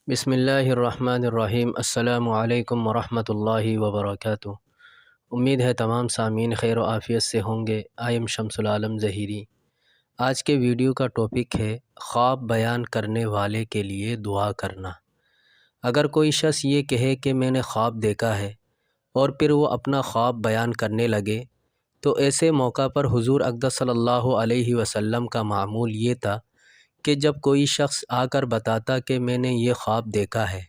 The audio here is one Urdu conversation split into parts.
بسم اللہ الرحمن الرحیم۔ السلام علیکم ورحمۃ اللہ وبرکاتہ۔ امید ہے تمام سامعین خیر و عافیت سے ہوں گے۔ آئی ایم شمس العالم ظہیری۔ آج کے ویڈیو کا ٹاپک ہے خواب بیان کرنے والے کے لیے دعا کرنا۔ اگر کوئی شخص یہ کہے کہ میں نے خواب دیکھا ہے اور پھر وہ اپنا خواب بیان کرنے لگے تو ایسے موقع پر حضور اقدس صلی اللہ علیہ وسلم کا معمول یہ تھا کہ جب کوئی شخص آ کر بتاتا کہ میں نے یہ خواب دیکھا ہے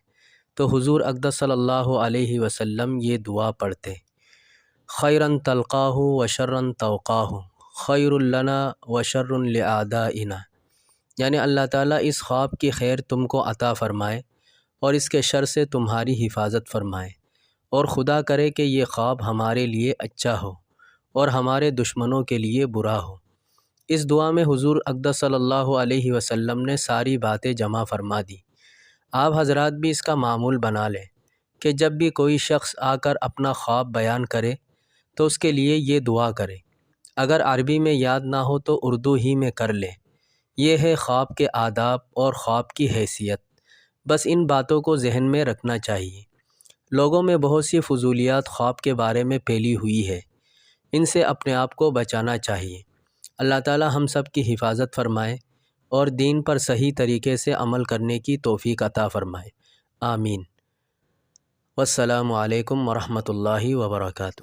تو حضور اقدس صلی اللہ علیہ وسلم یہ دعا پڑھتے: خیراً تلقاہ و شرًا توقاہ، خیر لنا و شر لأعدائنا، یعنی اللہ تعالیٰ اس خواب کی خیر تم کو عطا فرمائے اور اس کے شر سے تمہاری حفاظت فرمائے، اور خدا کرے کہ یہ خواب ہمارے لیے اچھا ہو اور ہمارے دشمنوں کے لیے برا ہو۔ اس دعا میں حضور اقدس صلی اللہ علیہ وسلم نے ساری باتیں جمع فرما دی۔ آپ حضرات بھی اس کا معمول بنا لیں کہ جب بھی کوئی شخص آ کر اپنا خواب بیان کرے تو اس کے لیے یہ دعا کرے۔ اگر عربی میں یاد نہ ہو تو اردو ہی میں کر لیں۔ یہ ہے خواب کے آداب اور خواب کی حیثیت۔ بس ان باتوں کو ذہن میں رکھنا چاہیے۔ لوگوں میں بہت سی فضولیات خواب کے بارے میں پھیلی ہوئی ہے، ان سے اپنے آپ کو بچانا چاہیے۔ اللہ تعالی ہم سب کی حفاظت فرمائے اور دین پر صحیح طریقے سے عمل کرنے کی توفیق عطا فرمائے، آمین۔ والسلام علیکم ورحمۃ اللہ وبرکاتہ۔